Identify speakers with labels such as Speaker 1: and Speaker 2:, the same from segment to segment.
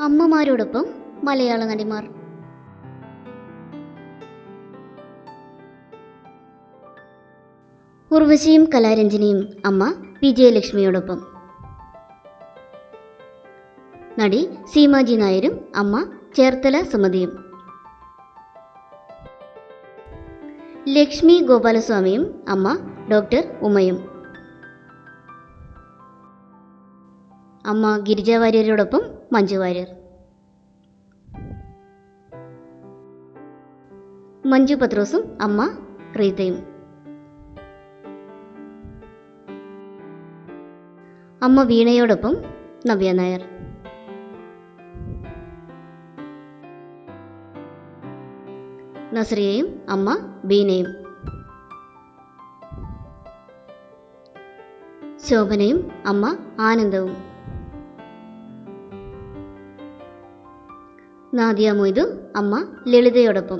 Speaker 1: അമ്മമാരോടൊപ്പം മലയാള നടിമാർ. ഉർവശിയും കലാരഞ്ജനിയും അമ്മ വിജയലക്ഷ്മിയോടൊപ്പം. നടി സീമാജി നായരും അമ്മ ചേർത്തല സുമതിയും. ലക്ഷ്മി ഗോപാലസ്വാമിയും അമ്മ ഡോക്ടർ ഉമയും. അമ്മ ഗിരിജ വാര്യരോടൊപ്പം മഞ്ജു വാര്യർ. മഞ്ജു പത്രോസും അമ്മ റീതയും. അമ്മ വീണയോടൊപ്പം നവ്യ നായർ. നസ്രിയയും അമ്മ ബീനയും. ശോഭനയും അമ്മ ആനന്ദവും. നാദിയ മൊയ്തു അമ്മ ലളിതയോടൊപ്പം.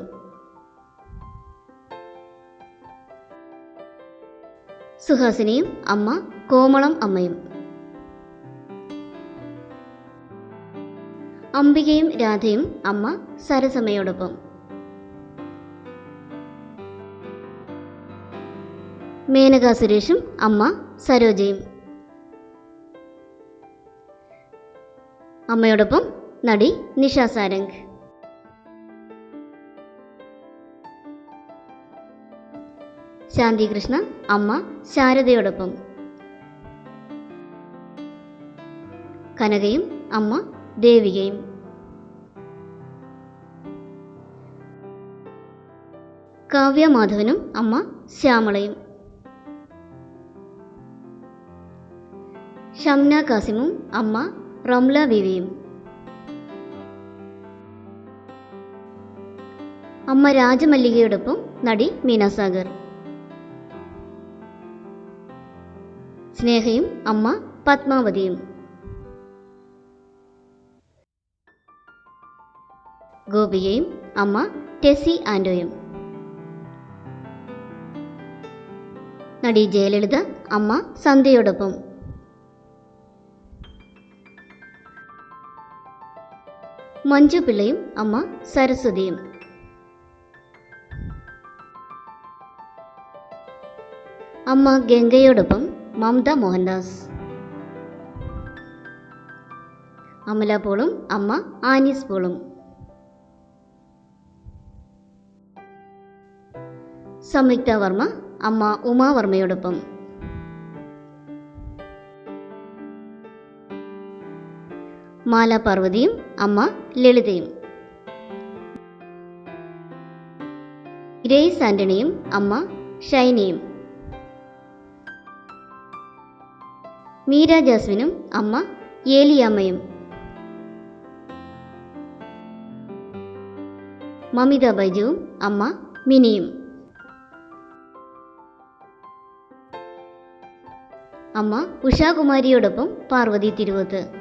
Speaker 1: സുഹാസിനിയും അമ്മ കോമളം അമ്മയും. അംബികയും രാധയും അമ്മ സരസമ്മയോടൊപ്പം. മേനക സുരേഷും അമ്മ സരോജയും. അമ്മയോടൊപ്പം നടി നിഷ സാരംഗ്. ശാന്തി കൃഷ്ണ അമ്മ ശാരദയോടൊപ്പം. കനകയും അമ്മ ദേവികയും. കാവ്യ മാധവനും അമ്മ ശ്യാമളയും. ഷംന കാസിമും അമ്മ റംല ബീവിയും. അമ്മ രാജമല്ലികയോടൊപ്പം നടി മീനാസാഗർ. സ്നേഹയും അമ്മ പത്മാവതിയും. ഗോപികയും അമ്മ ടെസി ആൻഡോയും. നടി ജയലളിത അമ്മ സന്ധ്യയോടൊപ്പം. മഞ്ജു പിള്ളയും അമ്മ സരസ്വതിയും. അമ്മ ഗംഗയോടൊപ്പം മമത മോഹൻദാസ്. അമല പോളും അമ്മ ആനീസ് പോളും. സംയുക്ത വർമ്മ അമ്മ ഉമാവർമ്മയോടൊപ്പം. മാല പാർവതിയും അമ്മ ലളിതയും. ഗ്രേസ് ആന്റണിയും അമ്മ ഷൈനിയും. മീര ജാസ്മിനും അമ്മ ഏലിയാമ്മയും. മമിത ബൈജുവും അമ്മ മിനിയും. അമ്മ ഉഷാകുമാരിയോടൊപ്പം പാർവതി തിരുവോത്ത്.